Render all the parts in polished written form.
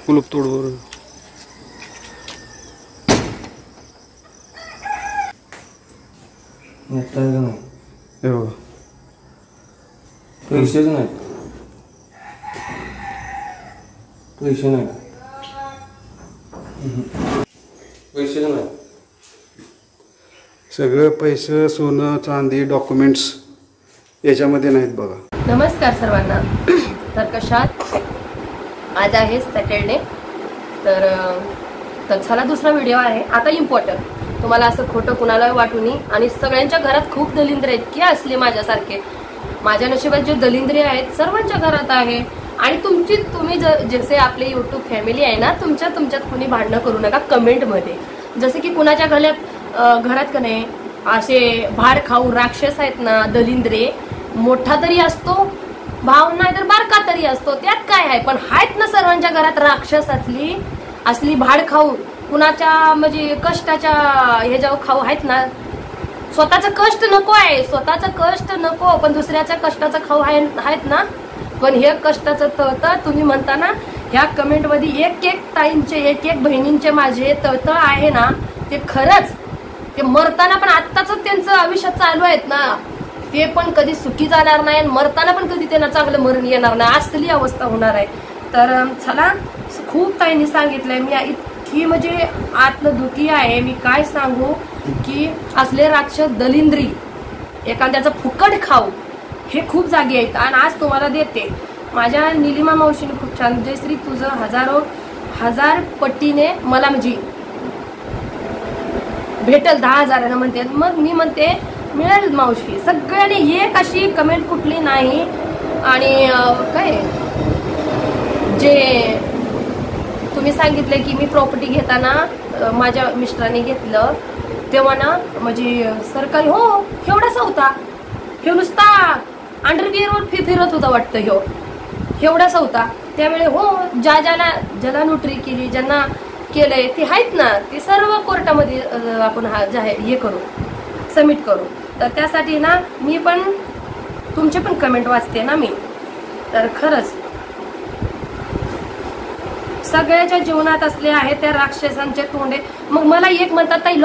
कुलूप तोडवर नाही पैसेच नाही, पैसे नाही, पैसेच नाही. सगळं पैसे सोनं चांदी डॉक्युमेंट्स याच्यामध्ये नाहीत बघा. नमस्कार सर्वांना. तर कशात आज आहे सॅटरडे. तर चला दुसरा व्हिडिओ आहे आता इम्पॉर्टंट. तुम्हाला असं खोटं कुणाला वाटू नये. आणि सगळ्यांच्या घरात खूप दलिंद्र आहेत की असले माझ्यासारखे. माझ्या नशिबात जे दलिंद्री आहेत सर्वांच्या घरात आहे. आणि तुम्ही जसे आपले युट्यूब फॅमिली आहे ना, तुमच्यात कुणी भांडणं करू नका कमेंटमध्ये. जसे की कुणाच्या घरात का नाही असे भाड खाऊ राक्षस आहेत ना, दलिंद्रे. मोठा तरी असतो भाव नाही तर बारका तरी असतो, त्यात काय आहे. पण आहेत ना सर्वांच्या घरात राक्षस असली भाड खाऊ. कुणाच्या म्हणजे कष्टाच्या ह्याच्यावर खाऊ आहेत ना. स्वतःचं कष्ट नको आहे, स्वतःचं कष्ट नको, पण दुसऱ्याच्या कष्टाचं खाऊ आहेत ना. पण हे कष्टाचं तळतळ तुम्ही म्हणता ना, ह्या कमेंटमध्ये एक ताईंचे एक बहिणींचे माझे तळतळ आहे ना, ते खरंच ते मरताना पण आत्ताच त्यांचं आयुष्य चालू आहेत ना, ते पण कधी सुखी जाणार नाही. मरताना पण कधी त्यांना चांगलं मरण येणार नाही, असली अवस्था होणार आहे. तर चला, खूप ताईंनी सांगितलंय. मी इतकी म्हणजे आतलं दुखी आहे, मी काय सांगू की असले राक्षस दलिंद्री एखाद्याचं फुकट खाऊ हे खूप जागी आहेत. आणि आज तुम्हाला देते माझ्या निलिमा मावशीने खूप छान. जयश्री तुझं हजार पट्टीने मला म्हणजे भेटल 10,000 म्हणते. मग मी म्हणते मिळेल मावशी. सगळ्यांनी एक अशी कमेंट कुठली नाही. आणि काय जे तुम्ही सांगितलं की मी प्रॉपर्टी घेताना माझ्या मिस्टरांनी घेतलं तेव्हा ना म्हणजे सरकारी हो एवढासा होता. हे नुसता अंडरविअरवर फिरत होता वाटतं. एवढासा होता त्यावेळे. हो ज्याला नोटरी केली, ज्यांना केलंय ते आहेत ना, ते सर्व कोर्टामध्ये आपण हे करू, सबमिट करू. तर त्यासाठी ना मी पण तुमचे पण कमेंट वाचते ना मी. तर खरंच सगळ्याच्या जीवनात असले आहेत त्या राक्षसांचे तोंडे. मग मला एक म्हणतात ताई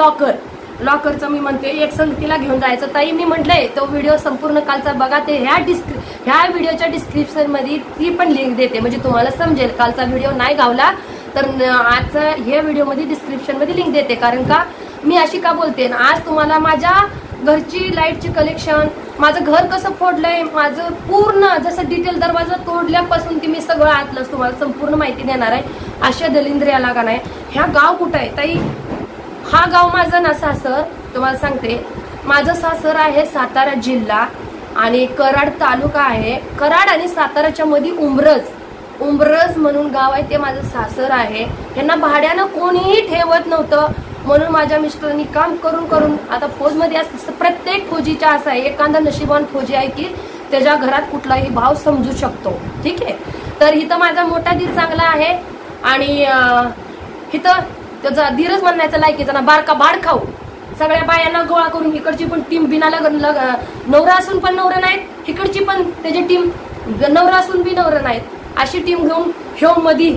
लॉकरचं मी म्हणते एक संगतीला घेऊन जायचं. ताई मी म्हटलंय तो व्हिडिओ संपूर्ण कालचा बघा. ते ह्या व्हिडिओच्या डिस्क्रिप्शन मध्ये ती पण लिंक देते म्हणजे तुम्हाला समजेल. कालचा व्हिडिओ नाही गावला तर आजचा ह्या व्हिडिओमध्ये डिस्क्रिप्शन मध्ये लिंक देते. कारण का मी अशी का बोलते ना, आज तुम्हाला माझ्या घरची लाईटची कलेक्शन, माझं घर कसं फोडलंय, माझं पूर्ण जसं डिटेल दरवाजा तोडल्यापासून ती मी सगळं आतलंच तुम्हाला संपूर्ण माहिती देणार आहे. अशा दलिंद्र्याला का नाही. ह्या गाव कुठं आहे ताई? हा गाव माझं ना सासर तुम्हाला सांगते. माझं सासर आहे सातारा जिल्हा आणि कराड तालुका आहे. कराड आणि साताराच्या मध्ये उंबरज म्हणून गाव आहे, ते माझं सासर आहे. यांना भाड्यानं कोणीही ठेवत नव्हतं. म्हणून माझ्या मिस्टरांनी काम करून आता फौजमध्ये प्रत्येक फौजीच्या असं आहे, एखादा नशिबान फौजी आहे की त्याच्या घरात कुठलाही भाव समजू शकतो. ठीक आहे. तर इथं माझा मोठा दीर चांगला आहे. आणि इथं त्याचा धीरच म्हणायचं लायकीचा ना, बारका भाड खाऊ. सगळ्या बायांना गोळा करून इकडची पण टीम बिना नवरा असून पण नवरा नाहीत, इकडची पण त्याची टीम नवरा असून बी नवरा नाहीत, अशी टीम घेऊन ह्यो मधी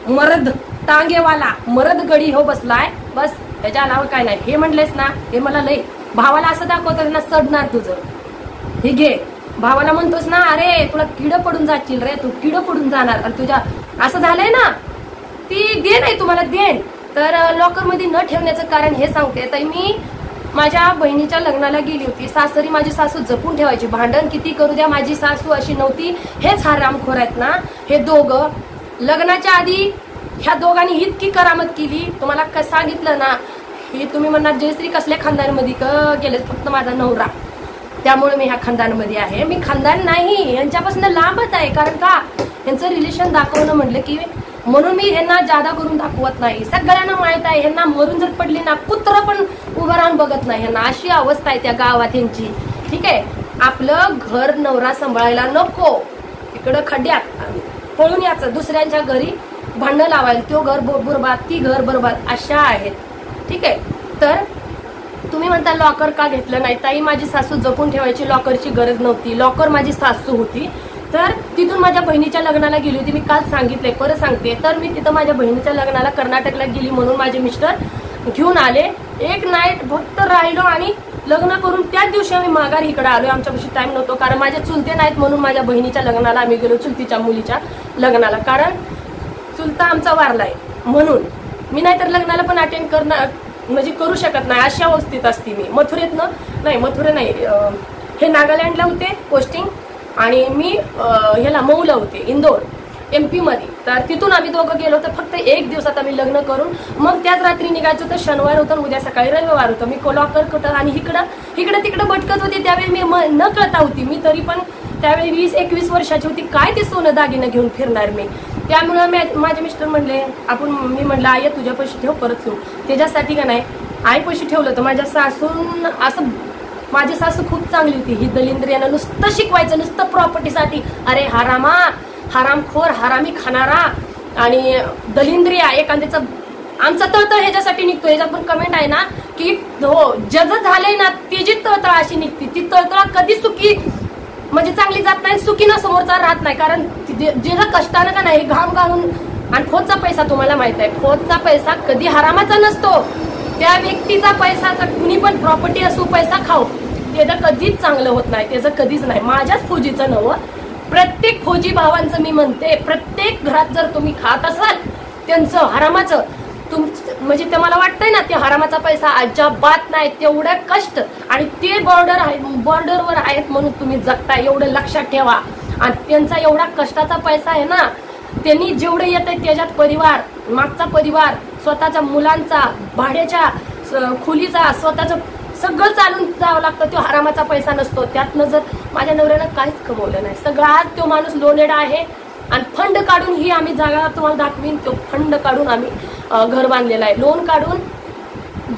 मरद टांगेवाला मरद गडी हो बसलाय. बस त्याच्या नाव काय नाही. हे म्हणलेस ना, हे मला लई भावाला असं दाखवतो ना, सडणार तुझं. हे घे भावाला म्हणतोस ना, अरे तुला किड पडून जाशील रे, तू किड पडून जाणार. आणि तुझ्या असं झालंय ना, ती दे नाही तुम्हाला देण. तर लॉकर मध्ये न ठेवण्याचं कारण हे सांगते. तर मी माझ्या बहिणीच्या लग्नाला गेली होती. सासरी माझी सासू जपून ठेवायची. भांडण किती करू द्या माझी सासू अशी नव्हती. हेच हरामखोर आहेत ना हे दोघं. लग्नाच्या आधी ह्या दोघांनी इतकी करामत केली. तुम्हाला सांगितलं ना, हे तुम्ही म्हणणार जयश्री कसल्या खानदानमध्ये गेले, फक्त माझा नवरा, त्यामुळे मी ह्या खानदानमध्ये आहे. मी खानदान नाही, यांच्यापासून लांबच आहे. कारण का यांचं रिलेशन दाखवणं म्हटलं की म्हणून मी यांना जादा करून दाखवत नाही. सगळ्यांना माहित आहे यांना मरून जर पडली ना कुत्र पण उभं राहून बघत नाही. यांना अशी अवस्था आहे त्या गावात यांची. ठीक आहे. आपलं घर नवरा सांभाळायला नको, इकडं खड्ड्यात पळून यायचं, दुसऱ्यांच्या घरी भांडण लावायला, तो घर बरबाद ती घर बरबाद, अशा आहेत. ठीक आहे. तर तुम्ही म्हणता लॉकर का घेतलं नाही? ताई माझी सासू जपून ठेवायची, लॉकरची गरज नव्हती. लॉकर माझी सासू होती, तर तिथून माझ्या बहिणीच्या लग्नाला गेली होती. मी काल सांगितलंय, परत सांगते. तर मी तिथं माझ्या बहिणीच्या लग्नाला कर्नाटकला गेली म्हणून माझे मिस्टर घेऊन आले. एक नाईट फक्त राहिलो आणि लग्न करून त्याच दिवशी आम्ही माघार इकडे आलोय. आमच्यापाशी टाइम नव्हतो कारण माझे चुलते नाहीत म्हणून माझ्या बहिणीच्या लग्नाला आम्ही गेलो, चुलतीच्या मुलीच्या लग्नाला. कारण चुलता आमचा वारलाय म्हणून मी नाहीतर लग्नाला पण अटेंड करणार म्हणजे करू शकत नाही, अशा अवस्थेत असते मी. मथुरे नाही, हे नागालँडला होते पोस्टिंग आणि मी ह्याला मऊला होते, इंदोर MP मध्ये. तर तिथून आम्ही दोघं गेलो. तर फक्त एक दिवसात आम्ही लग्न करून मग त्याच रात्री निघायचं होतं. शनिवार होतं, उद्या सकाळी रविवार होतं. मी कोल्हापूर कुठं आणि इकडं तिकडं भटकत होते. त्यावेळी मी न कळता होती मी, तरी पण त्यावेळी 20-21 वर्षाची होती. काय ते सोनं दागिनं घेऊन फिरणार मी. त्यामुळं माझे मिस्टर म्हणले मी म्हणलं आई तुझ्या पैसे ठेव, परत ठेवू. त्याच्यासाठी का नाही आई पैसे ठेवलं तर माझ्या सासून असं, माझी सासू खूप चांगली होती. ही दलिंद्रियानं नुसतं शिकवायचं, नुसतं प्रॉपर्टीसाठी. अरे हरामा, हरामखोर, हरामी खाणारा आणि दलिंद्रिया एखाद्याचं. आमचा तळतळ ह्याच्यासाठी निघतो. ह्याच्यात पण कमेंट आहे ना की हो जज झालंय ना त्याची तळतळ अशी निघते. ती तळतळ कधी सुखी म्हणजे चांगली जात नाही, सुखीनं समोरचा राहत नाही. कारण जे कष्टानं का नाही घाम घालून. आणि फौजचा पैसा तुम्हाला माहित आहे, फौजचा पैसा कधी हरामाचा नसतो. त्या व्यक्तीचा पैसा कुणी पण प्रॉपर्टी असो पैसा खाऊ, त्याचं कधीच चांगलं होत नाही, त्याचं कधीच नाही. माझ्याच फौजीचं नवं, प्रत्येक फौजी भावांचं मी म्हणते, प्रत्येक घरात जर तुम्ही खात असाल त्यांचं हरामाचं म्हणजे ते मला वाटतंय ना ते हरामाचा पैसा अजिबात नाही. तेवढं कष्ट आणि ते बॉर्डरवर आहेत म्हणून तुम्ही जगता, एवढं लक्षात ठेवा. आणि त्यांचा एवढा कष्टाचा पैसा आहे ना, त्यांनी जेवढे येत आहे त्याच्यात परिवार, मागचा परिवार, स्वतःच्या मुलांचा, भाड्याच्या खोलीचा, स्वतःचं सगळं चालून जावं लागतं. तो हरामाचा पैसा नसतो. त्यातनं जर माझ्या नवऱ्यानं काहीच कमवलं नाही. सगळा आज तो माणूस लोनेड आहे आणि फंड काढून ही आम्ही जागा तुम्हाला दाखवीन. तो फंड काढून आम्ही घर बांधलेलं आहे. लोन काढून,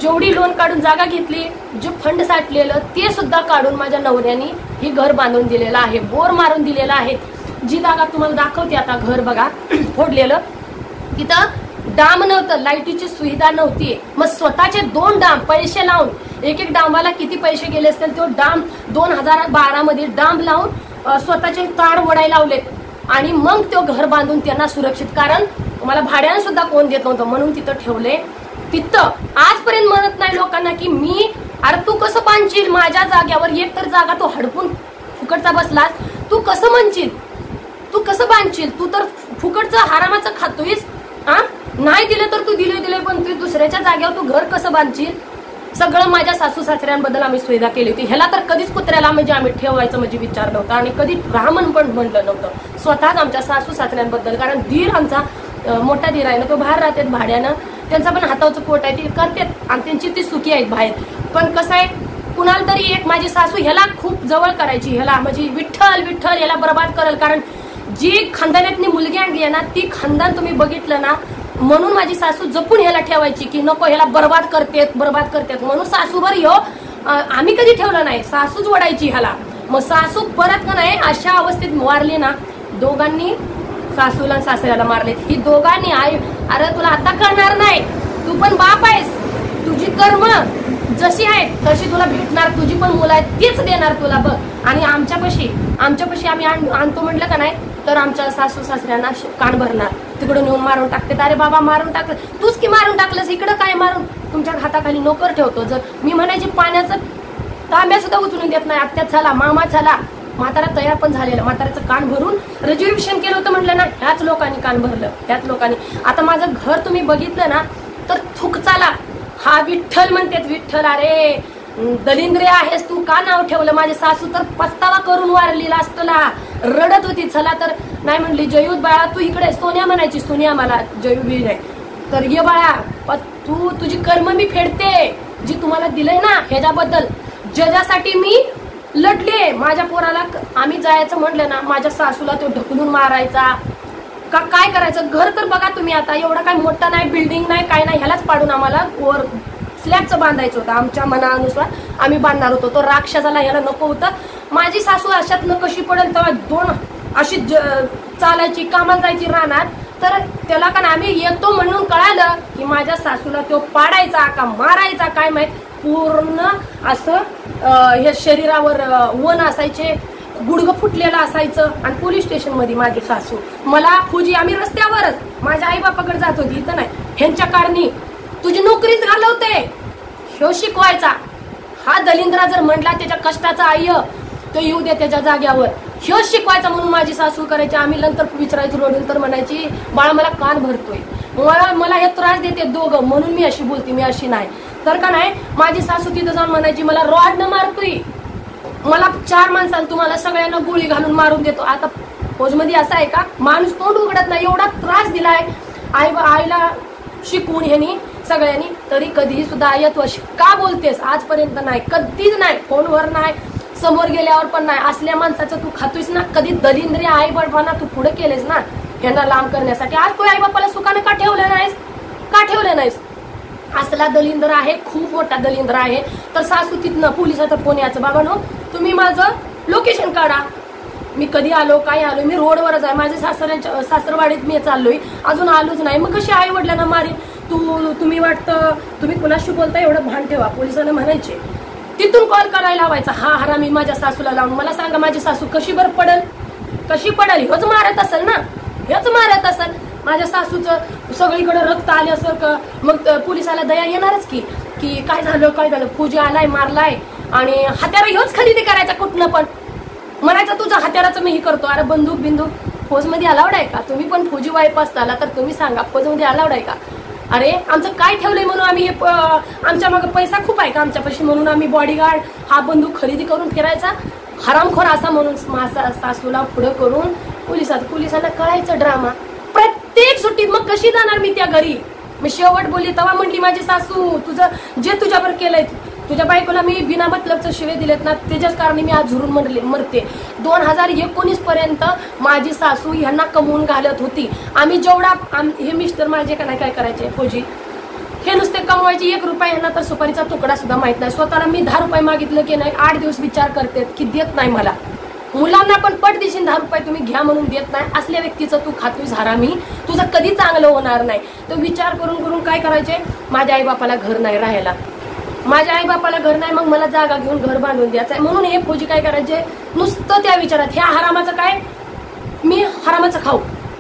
जेवढी लोन काढून जागा घेतली, जे फंड साठलेलं ते सुद्धा काढून माझ्या नवऱ्याने ही घर बांधून दिलेलं आहे, बोर मारून दिलेलं आहे. जी जागा तुम्हाला दाखवते आता, घर बघा फोडलेलं, तिथं डाम नव्हतं, लाईटीची सुविधा नव्हती. मग स्वतःचे 2 डाम पैसे लावून, एक डामाला किती पैसे गेले असतील, तो डाम 2012 मध्ये डाम लावून स्वतःचे तार वडायला लावलेत आणि मग तो घर बांधून त्यांना सुरक्षित. कारण मला भाड्यानं सुद्धा कोण देत नव्हतं म्हणून तिथं ठेवले. तिथं आजपर्यंत म्हणत नाही लोकांना की मी, अरे तू कसं बांधशील माझ्या जाग्यावर, एक तर जागा तो हडपून फुकटचा बसलास, तू कसं म्हणशील, तू कसं बांधशील, तू तर फुकटचं हरामाचं खातोयस. नाही दिलं तर तू दिले पण तू दुसऱ्याच्या जागेवर तू घर कसं बांधशील. सगळं माझ्या सासू सासऱ्यांबद्दल आम्ही सुविधा केली होती. ह्याला तर कधीच कुत्र्याला म्हणजे आम्ही ठेवायचं म्हणजे विचार नव्हता आणि कधी राहमन पण म्हणलं नव्हतं. स्वतःच आमच्या सासू सासऱ्यांबद्दल, कारण दीर आमचा मोठा दीर आहे ना, तो बाहेर राहतात भाड्यानं, त्यांचा पण हातावचं पोट आहे, ते करतात आणि त्यांची ती सुखी आहेत बाहेर. पण कसं आहे, कुणाला तरी एक माझी सासू ह्याला खूप जवळ करायची, ह्याला म्हणजे विठ्ठल विठ्ठल ह्याला बर्बाद करेल. कारण जी खानदानातली मुलगी आणली आहे ना, ती खानदान तुम्ही बघितलं ना, म्हणून माझी सासू जपून ह्याला ठेवायची की नको ह्याला बर्बाद करतेत म्हणून. सासूवर आम्ही कधी ठेवलं नाही, सासूच वडायची ह्याला. मग सासू परत का नाही अशा अवस्थेत वारली ना, दोघांनी सासूला सासऱ्याला मारलेत. ही दोघांनी आई, अरे तुला आता कळणार नाही, तू पण बाप आहेस, तुझी कर्म जशी आहे तशी तुला भेटणार, तुझी पण मुलं आहेत तेच देणार तुला बघ. आणि आमच्यापाशी आम्ही आणतो म्हटलं का नाही तर आमच्या सासू सासऱ्यांना कान भरणार, तिकडून येऊन मारून टाकते. अरे बाबा मारून टाकलं, तूच की मारून टाकलंस, इकडं काय मारून, तुमच्या हाताखाली नोकर ठेवतो. जर मी म्हणायची पाण्याचं तांब्या सुद्धा उचलून देत नाही. आत्याच झाला, मामा झाला, म्हातारा तयार पण झालेलं, म्हाताऱ्याचं कान भरून रिझर्वेशन केलं होतं म्हटलं ना, ह्याच लोकांनी कान भरलं, त्याच लोकांनी. आता माझं घर तुम्ही बघितलं ना तर थुक चाला, हा विठ्ठल म्हणतात, विठ्ठल. अरे दलिंद्रे आहेस तू, का नाव ठेवलं. माझी सासू तर पस्तावा करून वारली, लास्टला रडत होती. चला तर नाही म्हणली, जयूत बाळा तू इकडे, सोन्या म्हणायची, सोन्या मला जयू बी नाही तर ये बाळा, तुझी कर्म मी फेडते, जी तुम्हाला दिलंय ना ह्याच्याबद्दल. जजासाठी मी लढले. माझ्या पोराला आम्ही जायचं म्हटलं ना, माझ्या सासूला तो ढकलून मारायचा का काय करायचं. घर तर बघा तुम्ही आता, एवढा काय मोठा नाही, बिल्डिंग नाही, काय नाही, ह्यालाच पाडून आम्हाला वर स्लॅबचं बांधायचं होतं. आमच्या मनानुसार आम्ही बांधणार होतो. तो राक्षसाला ह्याला नको होतं. माझी सासू अशातनं कशी पडेल तेव्हा 2 अशी चालायची, कामाला जायची राहणार. तर त्याला का आम्ही येतो म्हणून कळालं की माझ्या सासूला तो पाडायचा का मारायचा काय माहित. पूर्ण असं हे शरीरावर वन असायचे, गुडघं फुटलेलं असायचं आणि पोलीस स्टेशन मध्ये माझी सासू मला फुजी आम्ही रस्त्यावरच माझ्या आई बापाकडे जात होती इथं नाही ह्यांच्या कारणी तुझी नोकरीच घालवते ह्यो शिकवायचा हा दलिंद्रा जर म्हटला त्याच्या कष्टाचा आय तो येऊ दे त्याच्या जाग्यावर ह्यो शिकवायचा म्हणून माझी सासू करायची आम्ही नंतर विचारायचं रोडून तर म्हणायची बाळा मला कान भरतोय मला हे त्रास देते दोघं म्हणून मी अशी बोलते मी अशी नाही तर का नाही माझी सासू तिथं जाऊन म्हणायची मला रॉड न मारतोय मला 4 माणसाला तुम्हाला सगळ्यांना गोळी घालून मारून देतो आता फौजमध्ये असं आहे का माणूस तोंड उघडत नाही एवढा त्रास दिलाय आईला शिकवून ह्यांनी सगळ्यांनी तरी कधीही सुद्धा आई तू अशी का बोलतेस आजपर्यंत नाही कधीच नाही फोनवर नाही समोर गेल्यावर पण नाही असल्या माणसाचं तू खातोयस ना कधी दलिंद्री आई बाबांना तू पुढे केलेस ना यांना लांब करण्यासाठी आज तू आई बापाला सुखानं का ठेवलं नाहीस असला दलिंद्र आहे खूप मोठा दलिंद्र आहे तर सासू तिथनं पोलिसाचा फोन यायचं बाबा नो तुम्ही माझं लोकेशन काढा मी कधी आलो काय आलो मी रोडवरच आहे माझ्या सासरवाडीत मी चाललोय अजून आलोच नाही मग कशी आई वडिलांना मारी तुम्ही वाटतं तुम्ही कुणाशी बोलता एवढं भान ठेवा पोलिसांना म्हणायचे तिथून कॉल करायला लावायचा हा हरामी माझ्या सासूला लावून मला सांगा माझी सासू कशी पडल हेच मारत असेल माझ्या सासूचं सगळीकडे रक्त आल्यासारखं मग पोलिसाला दया येणारच की काय झालं फौजी आलाय मारलाय आणि हत्यार ह्योच खरेदी करायचा कुठनं पण म्हणायचं तुझ्या हत्याराचं मी हे करतो अरे बंदूक फौजमध्ये अलाउड आहे का तुम्ही पण फौजी वाईफ असताना तर तुम्ही सांगा फौजमध्ये अलाउड आहे का अरे आमचं काय ठेवलंय म्हणून आम्ही आमच्या मागे पैसा खूप आहे का आमच्यापाशी म्हणून आम्ही बॉडीगार्ड हा बंदूक खरेदी करून फिरायचा हरामखोर असा म्हणून माझ्या सासूला पुढे करून पोलिसांना कळायचं ड्रामा प्रत्येक सुट्टीत मग कशी जाणार मी त्या घरी मी शेवट बोलली तेव्हा म्हणली माझी सासू तुझं जे तुझ्यावर केलंय तुझ्या बायकोला मी बिना मतलबचं शिवे दिलेत ना त्याच्याच कारणी मी आज झुरून मरते 2019 पर्यंत माझी सासू ह्यांना कमवून घालत होती आम्ही जेवढा हे मिस्टर माझे का नाही काय करायचे फौजी हे नुसते कमवायचे 1 रुपया ह्यांना तर सुपारीचा तुकडा सुद्धा माहित नाही स्वतःला मी 10 रुपये मागितलं की नाही 8 दिवस विचार करते की देत नाही मला मुलांना पण पट देशील 10 रुपये तुम्ही घ्या म्हणून देत नाही असल्या व्यक्तीचं तू खातोस हरामी तुझं कधी चांगलं होणार नाही तो विचार करून काय करायचे माझ्या आई बापाला घर नाही राहायला माझ्या आई बापाला घर नाही मग मला जागा घेऊन घर बांधून द्यायचं म्हणून हे फौजी काय करायचे नुसतं त्या विचारात ह्या हरामाचं काय मी हरामाचं खाऊ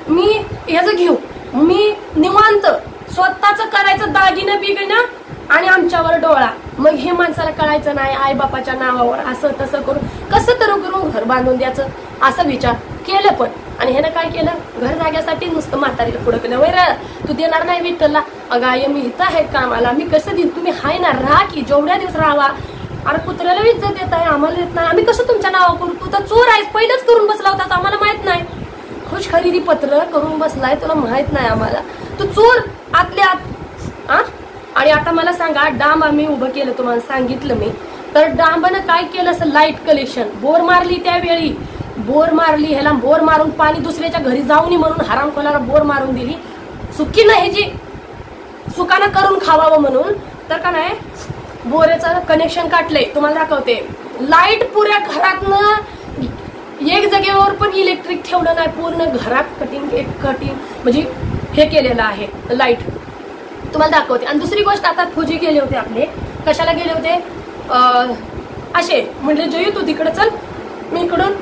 मी ह्याचं घेऊ मी निवांत स्वतःच करायचं दागिनं बिगिनं आणि आमच्यावर डोळा मग हे माणसाला कळायचं नाही आई बापाच्या नावावर असं तसं करून कसं तर करून घर बांधून द्यायचं असं विचार केलं पण आणि ह्यानं काय केलं घर जाग्यासाठी नुसतं म्हातारीला पुढं केलं वैर तू देणार नाही विठ्ठलला अगं आई मी इथं आहे कामाला मी कसं देईन तुम्ही हाय ना राहा की जेवढ्या दिवस राहावा अरे कुत्र्याला इज्जत देत आहे आम्हाला देत नाही आम्ही कसं तुमच्या नावावर करू तू तर चोर आहेस पहिलेच करून बसला होतास आम्हाला माहित नाही खुश खरेदी पत्र करून बसलाय तुला माहित नाही आम्हाला तू चोर आतल्या आत आणि आता मला सांगा डांब आम्ही उभं केलं तुम्हाला सांगितलं मी तर डांबानं काय केलं असं लाईट कलेक्शन बोर मारली त्यावेळी बोर मारली ह्याला बोर मारून पाणी दुसऱ्याच्या घरी जाऊ नये म्हणून हरामखोराला बोर मारून दिली सुकी नाही जी सुकानं करून खावावं म्हणून तर का नाही बोरेचं कनेक्शन काढलंय तुम्हाला दाखवते लाईट पुऱ्या घरातनं एक जागेवर पण इलेक्ट्रिक ठेवलं नाही पूर्ण घरात कटिंग म्हणजे हे केलेलं आहे लाईट तुम्हाला दाखवते आणि दुसरी गोष्ट आता फौजी गेले होते आपले कशाला गेले होते असे म्हणजे जयू तू तिकडे चल मी इकडून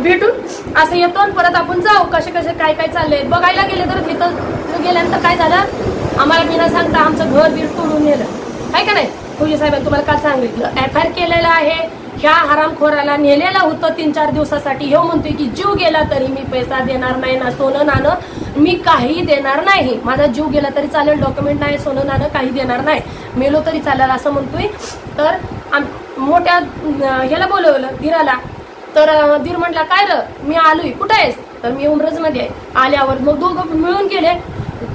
भेटून असं येतो आणि परत आपण जाऊ कसे काय चाललंय बघायला गेले तर तिथं गेल्यानंतर काय झालं आम्हाला बिना सांगता आमचं घर बीर तोडून नेलं आहे का नाही फौजी साहेबांनी तुम्हाला काय सांगितलं FIR केलेलं आहे ह्या हरामखोराला नेलेलं होतं 3-4 दिवसासाठी हे म्हणतोय की जीव गेला तरी मी पैसा देणार नाही ना सोनं नाणं मी काही देणार नाही माझा जीव गेला तरी चालेल डॉक्युमेंट नाही सोनं नाणं काही देणार नाही मेलो तरी चालेल असं म्हणतोय तर मोठ्या ह्याला बोलवलं धीराला तर धीर म्हटला काय र मी आलोय कुठं आहेस तर मी उमरजमध्ये आहे आल्यावर मग दोघं मिळून गेले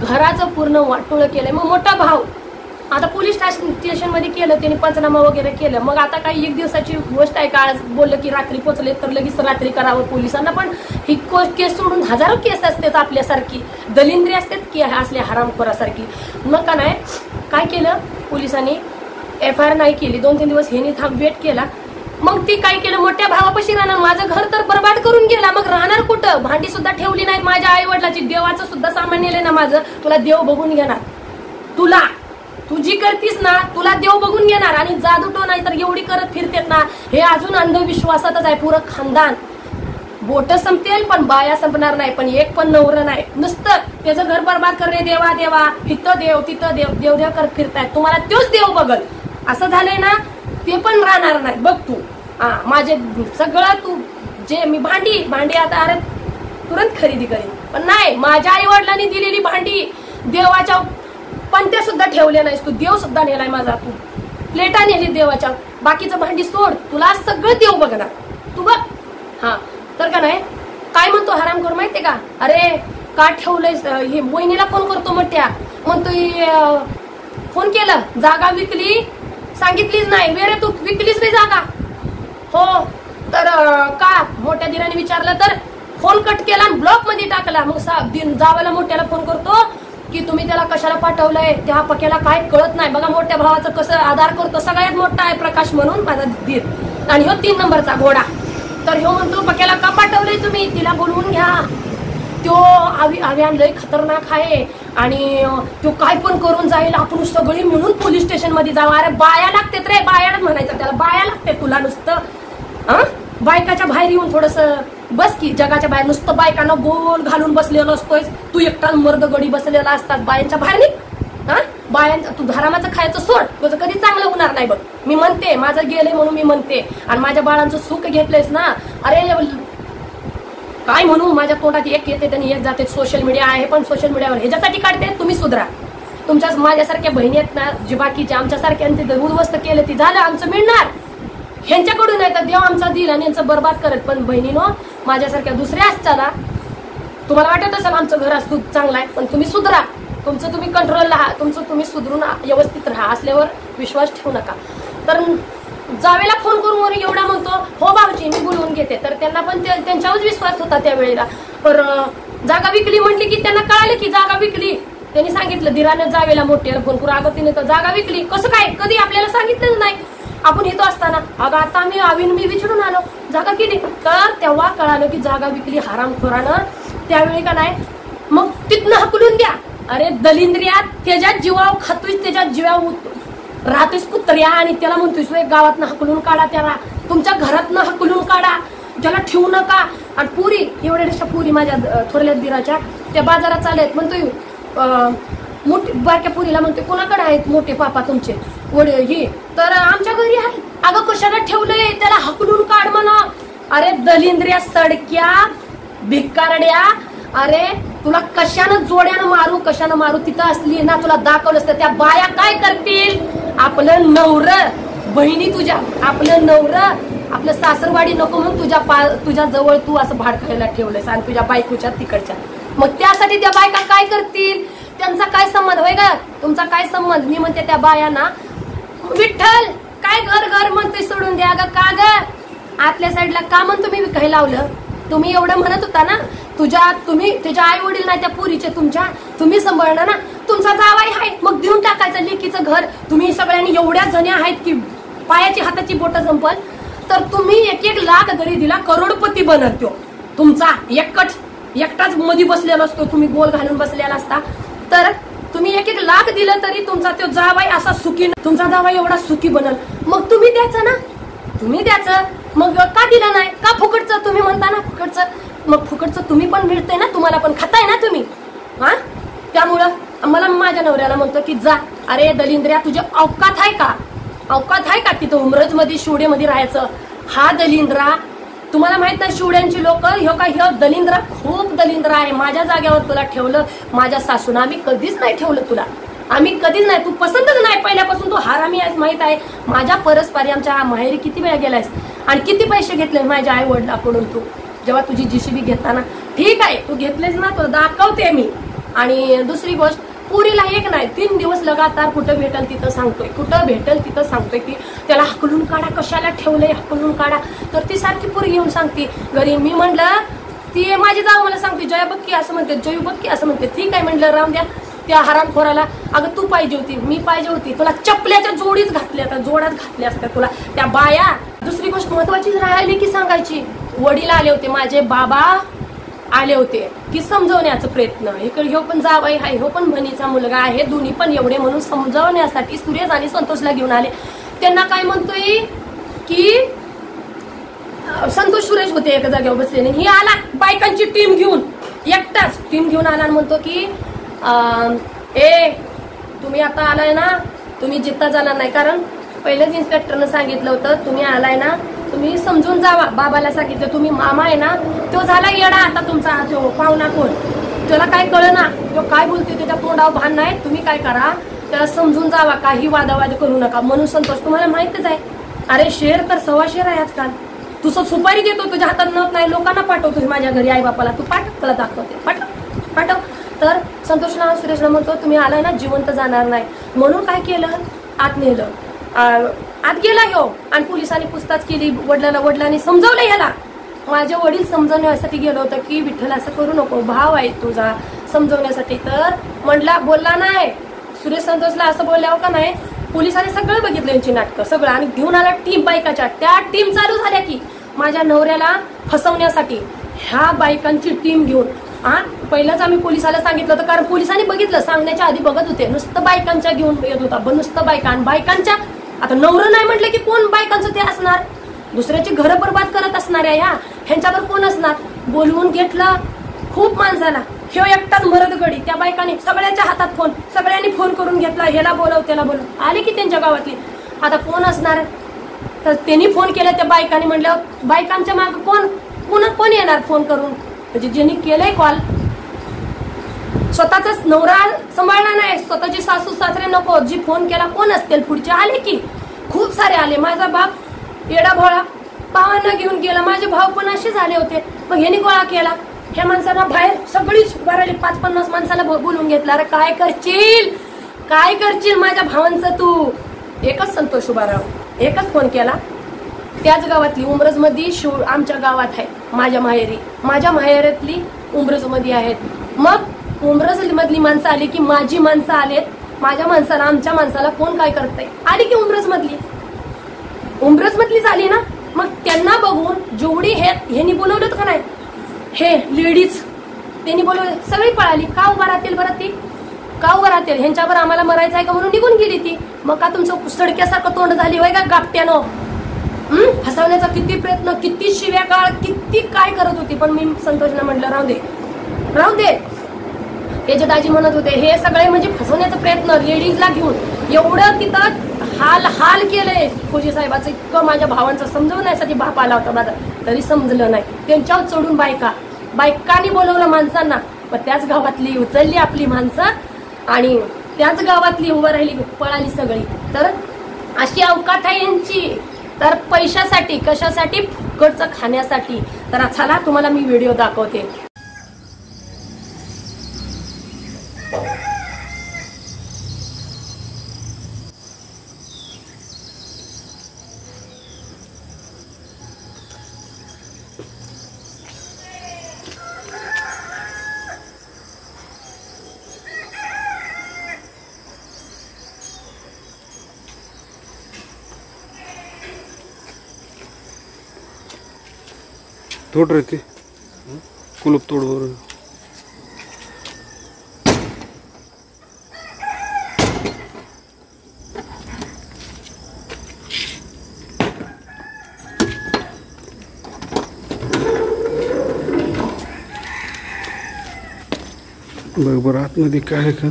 घराचं पूर्ण वाटोळं केलंय मग मोठा भाऊ आता पोलीस स्टेशन मध्ये केलं त्यांनी पंचनामा वगैरे केलं मग आता काही 1 दिवसाची गोष्ट आहे का आज बोललं की रात्री पोचले तर लगेच रात्री करावं पोलिसांना पण ही केस सोडून हजारो केस असतात आपल्यासारखी दलिंद्री असतात की असल्या हरामखोरासारखी मग का नाही काय केलं पोलिसांनी FIR नाही केली 2-3 दिवस ह्यानी वेट केला मग ती काय केलं मोठ्या भावापाशी राहणार माझं घर तर बर्बाद करून गेला मग राहणार कुठं भांडी सुद्धा ठेवली नाहीत माझ्या आई वडिलाची देवाचं सुद्धा सामान नेलंय ना माझं तुला देव बघून घेणार तुला तू जी करतीस ना तुला देव बघून घेणार आणि जादू टो नाही तर एवढी करत फिरतेत ना हे अजून अंधविश्वासातच आहे पुरं खानदान बोट संपतील पण बाया संपणार नाही, पण एक पण नवरं नाही. नुसतं त्याचं घर बरबाद कर रे देवा देवा, इथं देव तिथं देव, देव देव करत फिरताय. तुम्हाला तोच देव बघल असं झालंय ना, ते पण राहणार नाही. बघ तू माझे सगळं तू जे मी भांडी आता अरे तुरंत खरेदी करीन, पण नाही माझ्या आई वडिलांनी दिलेली भांडी देवाच्या पंत्या सुद्धा ठेवल्या नाहीस तू, देव सुद्धा नेलाय माझा, तू प्लेटा नेली देवाच्या, बाकीचं भांडी सोड, तुला सगळं देव बघणार तू बघ. तर का नाही काय म्हणतो हरामखोर माहितीये का, अरे का ठेवलंय हे वहिनीला फोन करतो मोठ्या, म्हणतो फोन केलं जागा विकली सांगितलीच नाही, वेरे तू विकलीच नाही जागा. हो तर का मोठ्या दिराने विचारलं तर फोन कट केला आणि ब्लॉक मध्ये टाकला. मग जावायला मोठ्याला फोन करतो की तुम्ही त्याला कशाला पाठवलंय, त्या पक्याला काय कळत नाही. बघा मोठ्या भावाचं कसं आधार करतो, सगळ्यात मोठा आहे प्रकाश म्हणून माझा दीर, आणि ह्यो 3 नंबरचा घोडा. तर ह्यो म्हणतो पक्याला का पाठवलंय तुम्ही, तिला बोलवून घ्या, तो आव्यान लय खतरनाक आहे आणि तो काय पण करून जाईल, आपण सगळी मिळून पोलीस स्टेशन मध्ये जाऊ. अरे बाया लागतेत रे, बायाच म्हणायचं त्याला, बाया लागते तुला नुसतं. बायकाच्या बाहेर येऊन थोडस बस की, जगाच्या बाहेर नुसतं बायकांना गोल घालून बसलेलो असतोय, तू एकटा मर्द गडी बसलेला असतात, बायांच्या बाहेर नाही. बायांचं तू धरामाचं खायचं सोड, तुझं कधी चांगलं होणार नाही बघ. मी म्हणते माझं गेलंय म्हणून मी म्हणते, आणि माझ्या बाळांचं सुख घेतलंयस ना, अरे काय म्हणू, माझ्या तोंडात एक येते त्यांनी एक जाते. सोशल मीडिया आहे पण सोशल मीडियावर ह्याच्यासाठी काढते तुम्ही सुधरा. तुमच्या माझ्यासारख्या बहिणी आहेत ना, जी बाकीच्या आमच्यासारख्यांचे जर उद्ध्वस्त केलं ती झालं आमचं मिळणार, ह्यांच्याकडून नाही तर देव आमचा दिल आणि यांचं बरबाद करत. पण बहिणीनो माझ्यासारख्या दुसऱ्या असताना तुम्हाला वाटत असेल आमचं घर असतो चांगलं आहे, पण तुम्ही सुधरा, तुमचं तुम्ही कंट्रोल राहा, तुमचं तुम्ही सुधरून व्यवस्थित राहा, असल्यावर विश्वास ठेवू नका. तर जावेला फोन करून एवढा म्हणतो हो भाऊजी मी बोलवून घेते, तर त्यांना पण त्यांच्यावर विश्वास होता त्यावेळेला. पण जागा विकली म्हटली की त्यांना कळालं की जागा विकली, त्यांनी सांगितलं दिरानं जावेला मोठ्याला फोन करून, अगं तिने तर जागा विकली, कसं काय, कधी आपल्याला सांगितलंच नाही. आपण इथं असताना अगं आता मी विचारून आलो जागा केली, तर तेव्हा कळालं की जागा विकली हरामखोरानं. त्यावेळी का नाही मग तिथनं हकलून द्या. अरे दलिंद्रिया त्याच्या जीवाव खातोय, त्याच्या जीवाव राहतोयस कुत्र्या, आणि त्याला म्हणतोयस गावातनं हकलून काढा, त्याला तुमच्या घरातनं हकलून काढा, त्याला ठेवू नका. आणि पुरी एवढ्या पुरी माझ्या थोरल्या दिराच्या त्या बाजारात चालत, म्हणतोय मोठी बारक्या पुरीला म्हणतोय कोणाकडे आहेत मोठे पापा तुमचे वडील, ही तर आमच्या घरी आहे. अगं कशाला ठेवलंय, त्याला हकलून काढ म्हणा. अरे दलिंद्रिया सडक्या भिकारड्या, अरे तुला कशानं जोड्यानं मारू, कशानं मारू, तिथं असली ना तुला दाखवलं असतं. त्या बाया काय करतील, आपलं नवर बहिणी तुझ्या, आपलं नवर आपलं सासरवाडी नको म्हणून तुझ्या जवळ तू असं भाड खायला ठेवलंयस, आणि तुझ्या बायकोच्या तिकडच्या. मग त्यासाठी त्या बायका काय करतील, त्यांचा काय संबंध होय का, तुमचा काय संबंध. मी म्हणते त्या बायांना विठ्ठल काय घर घर म्हणतोय सोडून द्या ग, का ग आतल्या साईडला का म्हणतो मी विकायला लावलं. तुम्ही एवढं म्हणत होता ना, तुझ्या आई वडील नाही त्या पुरीचे तुमच्या, तुम्ही सांभाळणार ना, तुमचा जावाई आहे मग देऊन टाकायचं लेकीचं घर. तुम्ही सगळ्यांनी एवढ्या जणी आहेत की पायाची हाताची बोट संपल, तर तुम्ही 1-1 लाख जरी दिला करोडपती बनतो तुमचा, एकटाच मध्ये बसलेला असतो, तुम्ही गोल घालून बसलेला असता. तर तुम्ही 1-1 लाख दिलं तरी तुमचा तो जावाई असा सुखी, तुमचा जावाई एवढा सुखी बनल. मग तुम्ही द्यायचं ना, तुम्ही द्यायचं. मग का दिलं नाही, का फुकटचं तुम्ही म्हणता ना फुकटचं, मग फुकटचं तुम्ही पण मिळतंय ना, तुम्हाला पण खाताय ना तुम्ही. त्यामुळं मला माझ्या नवऱ्याला म्हणतो की जा. अरे दलिंद्र्या तुझे अवकात आहे का, अवकात आहे का तिथं उमरज मध्ये शिवडेमध्ये राहायचं. हा दलिंद्रा तुम्हाला माहित नाही, शिवड्यांची लोक ह्यो दलिंद्रा खूप दलिंद्रा आहे. माझ्या जागेवर तुला ठेवलं, माझ्या सासून आम्ही कधीच नाही ठेवलं तुला, आम्ही कधीच नाही, तू पसंतच नाही पहिल्यापासून, तू हारामी आहेस माहित आहे. माझ्या परस्परी आमच्या माहेरी किती वेळा गेलायस आणि किती पैसे घेतले माझ्या आई वडिलांकडून. तू जेव्हा तुझी जीसीबी घेताना ठीक आहे तू घेतलेस ना, तुला दाखवते मी. आणि दुसरी गोष्ट, पुरीला एक नाही 3 दिवस लगातार कुठं भेटल तिथं सांगतोय, कुठं भेटल तिथं सांगतोय की त्याला हकलून काढा, कशाला ठेवलंय हकलून काढा. तर ती सारखी पुरी घेऊन सांगते घरी. मी म्हणलं ती माझी जाऊ मला सांगते जया बक्की असं म्हणते, जयू बक्की असं म्हणते. ठीक आहे म्हणलं राहून द्या. त्या हरामखोराला अगं तू पाहिजे होती, मी पाहिजे होती, तुला चपल्याच्या जोडीच घातल्या, जोड्यात घातल्या असत्या तुला त्या बाया. दुसरी गोष्ट महत्वाचीच राहिली की सांगायची, वडील आले होते, माझे बाबा आले होते की समजवण्याचा प्रयत्न. इकडे ह्यो पण जावाई आहे, ह्यो पण बहिणीचा मुलगा आहे, दोन्ही पण एवढे म्हणून समजवण्यासाठी सुरेश आणि संतोषला घेऊन आले. त्यांना काय म्हणतोय की संतोष सुरेश होते एका जागेवर बसलेले. ही आला बायकांची टीम घेऊन, एकटाच टीम घेऊन आला आणि म्हणतो की ए तुम्ही आता आलाय ना, तुम्ही जिद्दा जाणार नाही. कारण पहिलेच इन्स्पेक्टरनं सांगितलं होतं तुम्ही आलाय ना, तुम्ही समजून जावा. बाबाला सांगितलं तुम्ही मामा आहे ना, तो झाला येडा आता तुमचा, तो पाहुणा कोण त्याला काय कळ ना, तो काय बोलतोय त्याच्या तोंडावर भान नाही. तुम्ही काय करा, त्याला समजून जावा, काही वादावाद करू नका. म्हणून संतोष तुम्हाला माहितच आहे, अरे शेर तर 1.25 शेर आहे आजकाल. तुझं सुपारी देतो, तुझ्या हातात नव्हत नाही, लोकांना पाठवतो माझ्या घरी आई बापाला, तू पाठव, त्याला दाखवते, पाठव. तर संतोषला सुरेशला म्हणतो तुम्ही आलाय ना, जिवंत जाणार नाही. म्हणून काय केलं, आत नेलं, आत गेला ह्यो आणि पोलिसांनी पूछताछ केली. वडिलांनी समजवलं ह्याला. माझे वडील समजवण्यासाठी गेलो होतं की विठ्ठल असं करू नको, भाव आहे तुझा, समजवण्यासाठी. तर म्हटला, बोलला नाही सुरेश संतोषला असं बोलल्यावर का नाही, पोलिसांनी सगळं बघितलं यांची नाटकं सगळं आणि घेऊन आला टीम बायकाच्या. त्या टीम चालू झाल्या की माझ्या नवऱ्याला फसवण्यासाठी ह्या बायकांची टीम घेऊन. पहिलंच आम्ही पोलिसाला सांगितलं होतं, कारण पोलिसांनी बघितलं, सांगण्याच्या आधी बघत होते, नुसतं बायकांच्या घेऊन येत होता, नुसतं बायका. आणि बायकांच्या आता नवरं नाही म्हटलं की कोण बायकांचं ते असणार, दुसऱ्याची घरं बरबाद करत असणाऱ्या ह्यांच्यावर कोण असणार. बोलवून घेतलं खूप माणसाला, ह्यो एकटाच मरद गडी. त्या बायकांनी सगळ्याच्या हातात फोन, सगळ्यांनी फोन करून घेतला, ह्याला बोलव त्याला बोलव. आले की त्यांच्या गावातली, आता कोण असणार. तर त्यांनी फोन केला त्या बायकांनी. म्हटलं बायकांच्या मागे कोण येणार फोन करून, म्हणजे ज्यांनी केलंय कॉल, स्वतःचाच नवरा सांभाळला नाही, स्वतःची सासू सासरे नको, जी फोन केला कोण असतील पुढचे. आले की खूप सारे आले. माझा बाप येडा भोळा भावांना घेऊन गेला, माझे भाऊ पण असे झाले होते. मग ह्यांनी गोळा केला, ह्या माणसांना बाहेर सगळीच भरायली, 5-50 माणसाला बोलून घेतला. अरे काय करशील माझ्या भावांचं तू. एकच संतोष उभाराव, एकच फोन केला. त्याच गावातली उमरज मध्ये आमच्या गावात आहे, माझ्या माहेरातली उमरज मध्ये आहेत. मग उमरज मधली माणसं आली की माझी माणसं आलेत, माझ्या माणसाला आमच्या माणसाला कोण काय करतंय. आली की उमरज मधली झाली ना. मग त्यांना बघून जेवढी ह्यांनी बोलवलं का नाही, हे लेडीज त्यांनी बोलवलं, सगळी पळाली. का उभा राहतील बरं ती, का उभा राहतील, ह्यांच्यावर आम्हाला मरायचं आहे का म्हणून निघून गेली ती. मग का तुमचं सडक्यासारखं तोंड झाली होय का गापट्यानं. फसवण्याचा किती प्रयत्न, किती शिव्या काळ, किती काय करत होती. पण मी संतोषला म्हटलं राहू दे. त्याचे दाजी म्हणत होते हे सगळे म्हणजे फसवण्याचा प्रयत्न, लेडीजला घेऊन एवढं तिथं हाल केलंय फौजी साहेबाचं. इतकं माझ्या भावांचं समजवण्यासाठी बाप आला होता माझा, तरी समजलं नाही. त्यांच्यावर चढून बायकांनी बोलवलं माणसांना. पण त्याच गावातली उचलली आपली माणसं आणि त्याच गावातली उभं राहिली, पळाली सगळी. तर अशी अवकात आहे यांची. तर पैशासाठी, कशासाठी, फुकटचं खाण्यासाठी. तर चला तुम्हाला मी व्हिडिओ दाखवते. तोड रे ते कुलूप तोड बरोबर. बघ बरं आतमध्ये काय आहे का,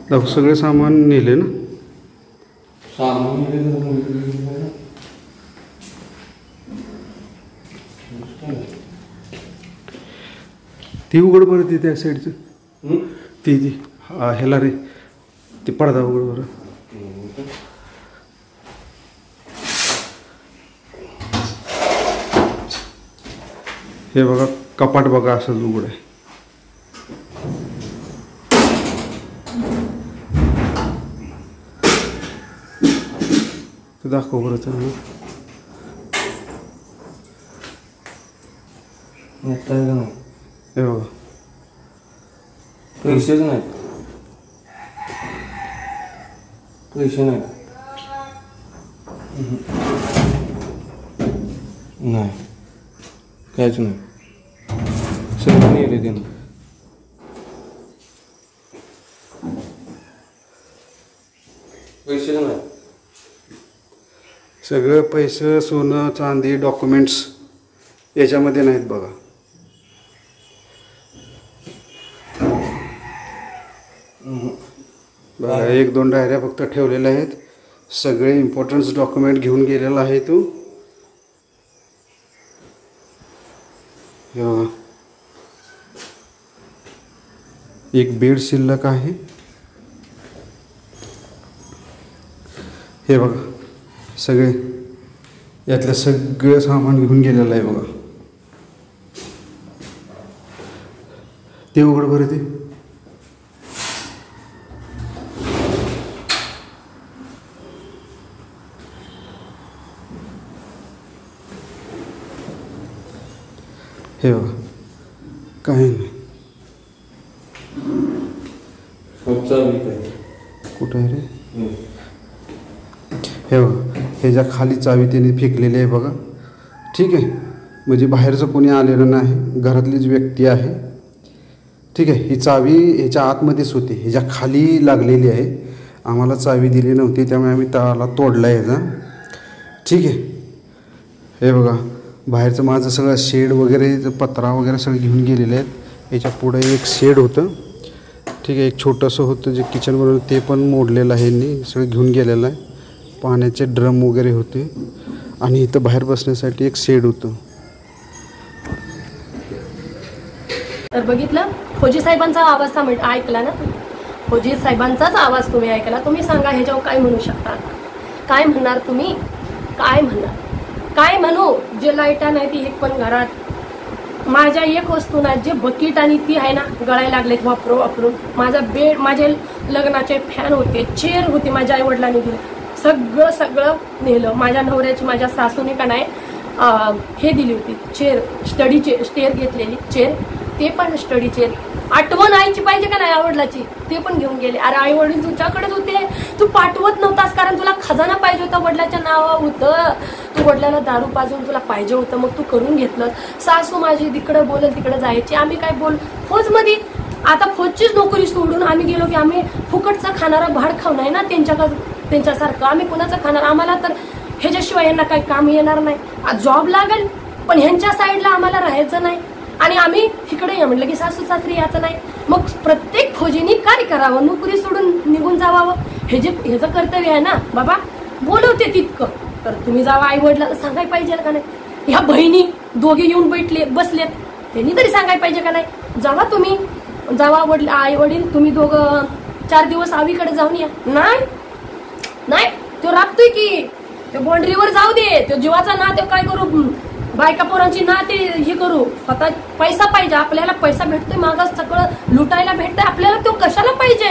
दाखव सगळे सामान नेले ना. ती उघड बरं ती त्या साईडचं, ती ह्याला रे, ती पडदा उघड बरं. हे बघा कपाट बघा असंच उघड आहे. ते दाखव बरं चांगलं. हे बघा पैसेच नाही, पैसे नाही. काहीच नाही. सगळं नेले त्यानं. पैसे नाही. सगळं पैसे, सोनं, चांदी, डॉक्युमेंट्स याच्यामध्ये नाहीत बघा. बघा 1-2 डायऱ्या फक्त ठेवलेल्या आहेत. सगळे इम्पॉर्टन्स डॉक्युमेंट घेऊन गेलेला आहे तो. हे बघा, एक बेड शिल्लक आहे. हे बघा सगळे, यातलं सगळं सामान घेऊन गेलेलं आहे बघा. ते उघड बरं ते. हे बघा काही नाही. कुठं आहे रे? हे बघा, ह्याच्या खाली चावी त्याने फेकलेली आहे बघा. ठीक आहे, म्हणजे बाहेरचं कोणी आलेलं नाही, घरातलीच व्यक्ती आहे. ठीक आहे, ही चावी ह्याच्या आतमध्येच होती, ह्याच्या खाली लागलेली आहे. आम्हाला चावी दिली नव्हती, त्यामुळे आम्ही ताला तोडला आहे ह्याचा. ठीक आहे, हे बघा बाहेरचं माझं सगळं शेड वगैरे, पत्रा वगैरे सगळं घेऊन गेलेले आहेत. याच्या पुढे एक शेड होतं. ठीक आहे, एक छोटंसं होतं जे किचन बनवलं, ते पण मोडलेलं आहे, यांनी सगळं घेऊन गेलेलं आहे. पाण्याचे ड्रम वगैरे होते आणि इथं बाहेर बसण्यासाठी एक शेड होतं. तर बघितलं, फौजी साहेबांचा आवाज ऐकला ना? फौजी साहेबांचाच आवाज तुम्ही ऐकला. तुम्ही सांगा ह्याच्यावर काय म्हणू शकता? काय म्हणणार तुम्ही? काय म्हणणार? काय म्हणू? जे लाईटा नाही ती एक पण घरात, माझ्या एक वस्तू ना, जे बकेट आणि ती आहे ना गळायला लागलेत वापरून. माझा बेड, माझे लग्नाचे फॅन होते, चेअर होती, माझ्या आई वडिलांनी दिली. सगळं नेलं. माझ्या नवऱ्याची, माझ्या सासूने का नाही हे दिली होती चेअर, स्टडी चेअर घेतलेली चेअर, ते पण स्टडी चेअर. आठवण आईची पाहिजे का नाही आवडलाची, ते पण घेऊन गेले. अरे आई वडील तुझ्याकडेच होते, तू पाठवत नव्हतास कारण तुला खजाना पाहिजे होता, वडिलाच्या नावावर होतं. तू वडिलांना दारू पाजून तुला पाहिजे होतं, मग तू करून घेतलं. सासू माझी तिकडं बोलल तिकडं जायची, आम्ही काय बोल फौजमध्ये. आता फौजचीच नोकरी सोडून आम्ही गेलो की आम्ही फुकटचा खाणारा भाड खाऊ नाही ना त्यांच्यासारखं. आम्ही कुणाचं खाणार? आम्हाला तर ह्याच्याशिवाय यांना काही काम येणार नाही. जॉब लागेल पण ह्यांच्या साईडला आम्हाला राहायचं नाही. आणि आम्ही इकडे ये म्हटलं की सासू सासरी याचं नाही. मग प्रत्येक फौजीनी काय करावं? नोकरी सोडून निघून जावावं, ह्याचं कर्तव्य आहे ना बाबा. बोलवते तितकं तर तुम्ही जावा. आई वडिलांना सांगायला पाहिजे का नाही? ह्या बहिणी दोघे येऊन बसलेत, त्यांनी तरी सांगायला पाहिजे का नाही? जावा तुम्ही, जावा आई वडील तुम्ही दोघं 4 दिवस आवीकडे जाऊन या. नाही तो राखतोय की, तो बाउंड्रीवर जाऊ दे, तो जीवाचा ना, ते काय करू, बायका पोरांची ना ते हे करू. स्वतः पैसा पाहिजे आपल्याला, पैसा भेटतोय मागं, सगळं लुटायला भेटतंय आपल्याला, तो कशाला पाहिजे?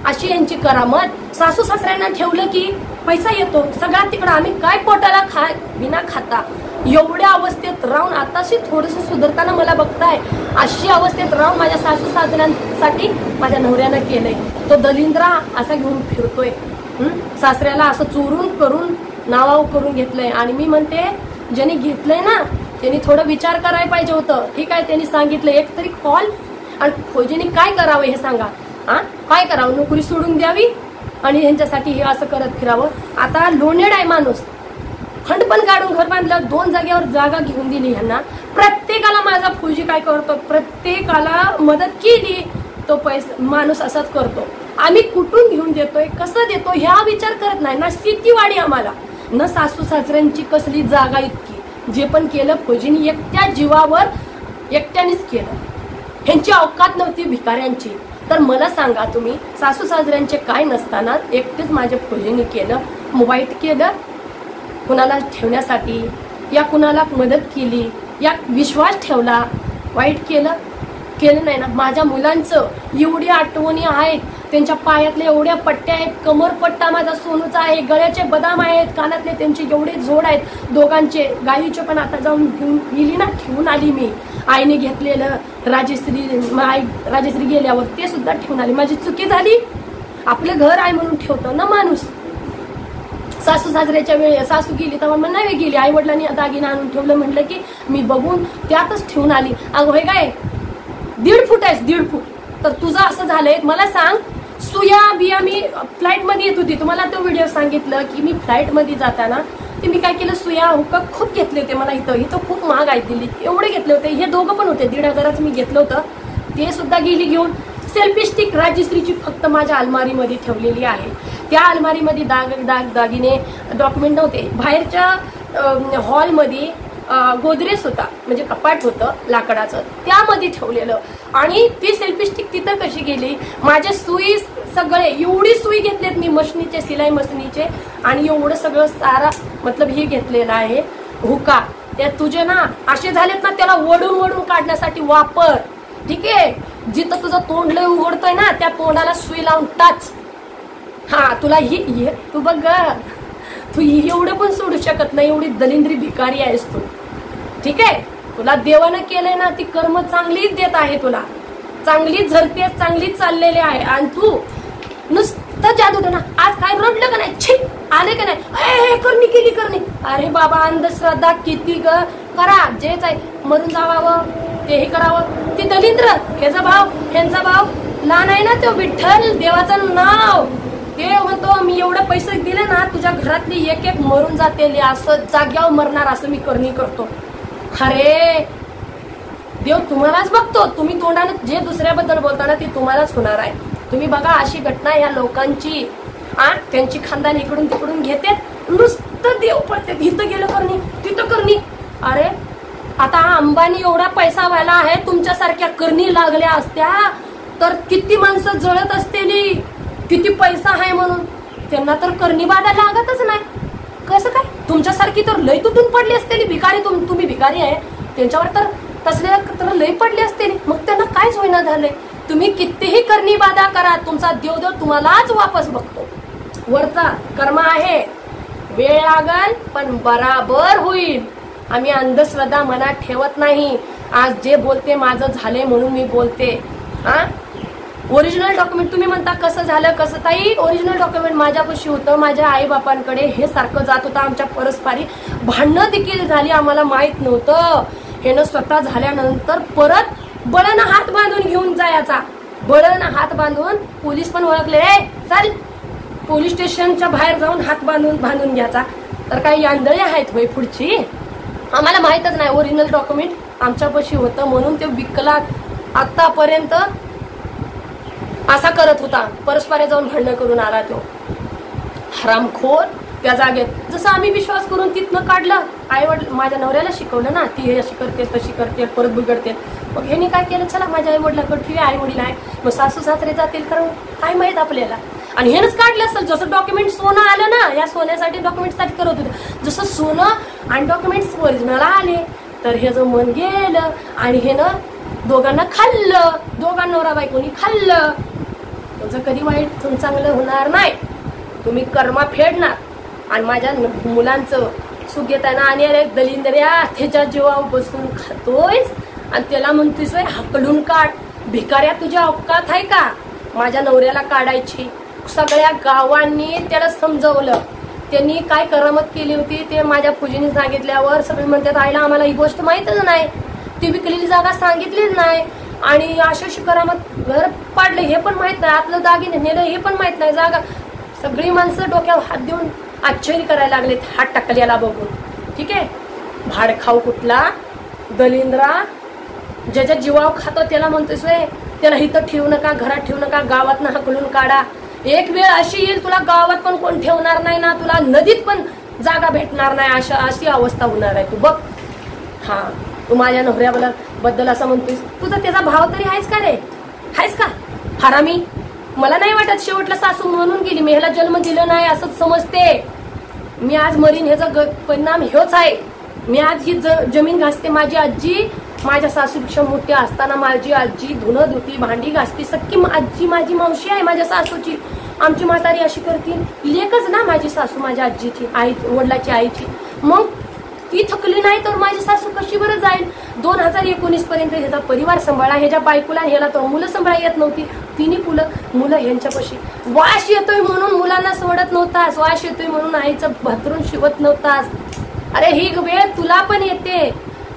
अशी यांची करामत. सासू सासऱ्यांना ठेवलं की पैसा येतो सगळा तिकडं. आम्ही काय पोटाला बिना खाता एवढ्या अवस्थेत राहून, आताशी थोडंसं सुधारताना मला बघताय, अशी अवस्थेत राहून माझ्या सासू सासऱ्यांसाठी माझ्या नवऱ्यानं केलंय. तो दलिंद्रा असा घेऊन फिरतोय, सासऱ्याला असं चोरून करून नावाव करून घेतलंय. आणि मी म्हणते ज्यांनी घेतलंय ना त्यांनी थोडं विचार करायला पाहिजे होतं. ठीक आहे, त्यांनी सांगितलं एक तरी कॉल. आणि फौजीने काय करावं हे सांगा. काय करावं? नोकरी सोडून द्यावी आणि ह्यांच्यासाठी हे असं करत फिरावं. आता लोनेड आहे माणूस, खंड पण काढून घर बांधलं, 2 जागेवर जागा घेऊन दिली ह्यांना. प्रत्येकाला माझा फौजी काय करतो, प्रत्येकाला मदत केली. तो पैसा माणूस असाच करतो. आम्ही कुठून घेऊन देतोय, कसं देतो ह्या विचार करत नाही ना. शेतीवाडी आम्हाला न, सासू सासऱ्यांची कसली जागा इतकी. जे पण केलं फौजीनी एकट्या जीवावर एकट्यानेच केलं. ह्यांची अवकात नव्हती भिकाऱ्यांची. तर मला सांगा तुम्ही, सासू सासऱ्यांचे काय नसताना एकटेच माझ्या फौजीनी केलं. वाईट केलं कुणाला ठेवण्यासाठी, या कुणाला मदत केली, या विश्वास ठेवला, वाईट केलं नाही ना. माझ्या मुलांचं एवढी आठवणी आहेत, त्यांच्या पायातल्या एवढ्या पट्ट्या आहेत, कमरपट्टा माझा सोनूचा आहे, गळ्याचे बदाम आहेत, कानातले त्यांचे एवढे जोड आहेत दोघांचे. गाईचे पण आता जाऊन घेऊन गेली ना, ठेवून आली मी. आईने घेतलेलं राजश्री गेल्यावर ते सुद्धा ठेवून आली. माझी चुकी झाली. आपलं घर आहे म्हणून ठेवतो ना माणूस. सासू सासऱ्याच्या वेळी सासू गेली तेव्हा मग नाही गेली, आई वडिलांनी दागिना आणून ठेवलं, म्हटलं की मी बघून त्यातच ठेवून आली. अगं होय काय 1.5 फूट आहेस 1.5 फूट, तर तुझं असं झालंय. मला सांग, सुया बिया मी फ्लाईटमध्ये येत होती, तुम्हाला तो व्हिडिओ सांगितलं की मी फ्लाईटमध्ये जाताना ते मी काय केलं, सुया हुक्का खूप घेतले होते मला. इथं खूप महाग आहे दिल्लीत, एवढे घेतले होते. हे दोघं पण होते, 1,500चं मी घेतलं होतं, ते सुद्धा गेली घेऊन. सेल्फी स्टिक राजश्रीची फक्त माझ्या अलमारीमध्ये ठेवलेली आहे. त्या अलमारीमध्ये दागिने डॉक्युमेंट नव्हते. बाहेरच्या हॉलमध्ये गोदरेज होता, म्हणजे कपाट होतं लाकडाचं, त्यामध्ये ठेवलेलं. आणि ती सेल्फी स्टिक तिथं कशी गेली, माझे सुई सगळे एवढी सुई घेतलेत मी मशनीचे, सिलाई मशनीचे, आणि एवढं सगळं सारा मतलब हे घेतलेलं आहे हुका. त्या तुझे ना असे झालेत ना, त्याला वडून काढण्यासाठी वापर. ठीक आहे, जिथं तुझं तोंड लय उघडतोय ना त्या तोंडाला सुई लावून टाच. हा तुला ही तू बघ, तू एवढं पण सोडू शकत नाही, एवढी दलिंद्री भिकारी आहेस तू. ठीक आहे, तुला देवानं केलंय ना, ती कर्म चांगलीच देत आहे, तुला चांगलीच झरते, चांगलीच चाललेली आहे. आणि तू नुसतं जादू ना, आज काय रडलं का नाही, छिक आले का नाही, करणी केली करणी. अरे बाबा, अंधश्रद्धा किती ग करा, जेच आहे मरून जावावं तेही करावं. ती दलिंद्र, ह्याचा भाव ह्यांचा भाव लहान आहे ना, तो विठ्ठल देवाचं नाव, ते म्हणतो मी एवढे पैसे दिले ना, तुझ्या घरातली एक मरून जाते, असं जाग्यावर मरणार, असं मी करणी करतो. अरे देव तुम्हालाच बघतो, तुम्ही तोंडाने जे दुसऱ्याबद्दल बोलताना ते तुम्हालाच होणार आहे. तुम्ही बघा अशी घटना या लोकांची, त्यांची खानदान इकडून तिकडून घेते, नुसतं देव पडते, इथं गेलं करणी तिथं करणी. अरे आता अंबानी एवढा पैसा व्हायला आहे, तुमच्यासारख्या करणी लागल्या असत्या तर किती माणसं जळत असतेली, किती पैसा आहे म्हणून. त्यांना तर करणी बाधा लागतच नाही. कसं काय, तुमच्यासारखी तर लय तुटून पडली असतेली भिकारी. तुम्ही भिकारी आहे, त्यांच्यावर तर तसले तर लय पडली असतेली, मग त्यांना कायच होईना झालंय. तुम्ही कितीही करणी बाधा करा, तुमचा देव तुम्हालाच वापस बघतो. वरचा कर्म आहे, वेळ लागल पण बराबर होईल. आम्ही अंधश्रद्धा मनात ठेवत नाही. आज जे बोलते माझं झालंय म्हणून मी बोलते. ओरिजिनल डॉक्युमेंट तुम्ही म्हणता कसं झालं कसं, ताई ओरिजिनल डॉक्युमेंट माझ्यापाशी होतं, माझ्या आई बापांकडे हे सारखं जात होतं. आमच्या परस्परी भांडणं देखील झाली, आम्हाला माहित नव्हतं. हे न स्वतः झाल्यानंतर परत बळानं हात बांधून घेऊन जायचा, बळानं हात बांधून. पोलीस पण ओळखले, चल पोलीस स्टेशनच्या बाहेर जाऊन हात बांधून घ्यायचा. तर काही आंधळी आहेत होय पुढची, आम्हाला माहितच नाही. ओरिजिनल डॉक्युमेंट आमच्यापाशी होतं म्हणून ते विकला. आतापर्यंत असा करत होता, परस्पर जाऊन भांडणं करून आला तो हरामखोर. त्या जागेत जसं आम्ही विश्वास करून तिथनं काढलं, आई वडील माझ्या नवऱ्याला शिकवलं ना, ती हे अशी करते तशी करते परत बिघडते. मग ह्यानी काय केलं, चला माझ्या आई वडिलाकडे ठेवी, आई वडील आहे, मग सासू सासरे जातील कारण काय माहित आपल्याला. आणि हेच काढलं असेल, जसं डॉक्युमेंट सोनं आलं ना, या सोन्यासाठी डॉक्युमेंटसाठी करत होते, जसं सोनं आणि डॉक्युमेंट्स ओरिजिनल आले तर हे जो मन गेलं आणि हे ना दोघांना खाल्लं, दोघांना नवरा बायकोनी खाल्लं. तुमचं कधी वाईट चांगलं होणार नाही, तुम्ही कर्मा फेडणार. आणि माझ्या मुलांचं सुख घेताना आणि अरे दलिंदर्या त्याच्या जीवावर बसून खातोयस आणि त्याला म्हणतोयस हाकलून काढ. भिकाऱ्या तुझ्या अवकात आहे का माझ्या नवऱ्याला काढायची. सगळ्या गावांनी त्याला समजवलं, त्यांनी काय करामत केली होती ते माझ्या पूजेने सांगितल्यावर सगळे म्हणतात आईला आम्हाला ही गोष्ट माहीतच नाही, ती विकलेली जागा सांगितलीच नाही, आणि अशी करामत घर पाडले हे पण माहित नाही, आतलं दागिने नेलं हे पण माहित नाही. जागा सगळी माणसं डोक्यावर हात देऊन आश्चर्य करायला लागलेत हात टाकल्याला बघून. ठीक आहे, भाड खाऊ कुठला दलिंद्रा, ज्याच्या जीवावर खातो त्याला म्हणतोय त्याला इथं ठेवू नका, घरात ठेवू नका, गावात हाकलून काढा. एक वेळ अशी येईल तुला गावात पण कोण ठेवणार नाही ना, तुला नदीत पण जागा भेटणार नाही, अशी अवस्था होणार आहे. तू बघ, हा तू माझ्या नवऱ्याबद्दल असं म्हणतोस, तुझा त्याचा भाव तरी आहेस का रे, आहेस का हरामी. मला नाही वाटत शेवटला सासू म्हणून गेली, मी ह्याला जन्म दिला नाही असंच समजते. मी आज मरीन ह्याचा परिणाम ह्योच आहे. मी आज ही जमीन घासते. माझी आजी माझ्या सासूपेक्षा मोठी असताना माझी आजी धुणं धुती, भांडी घासती, सख्खी आजी माझी मावशी आहे माझ्या सासूची. आमची म्हातारी अशी करतील, लेकच ना माझी सासू माझ्या आजीची, आई वडिलाची आईची. मग ती थकली नाही तर माझी सासू कशी बरं जाईल? 2019 पर्यंत ह्याचा परिवार सांभाळा, ह्याच्या बायकोला ह्याला तर मुलं सांभाळा येत नव्हती, तिने मुलं ह्यांच्यापाशी. वास येतोय म्हणून मुलांना सोडत नव्हतास, वास येतोय म्हणून आईचं भातरून शिवत नव्हतास. अरे ही वेळ तुला पण येते.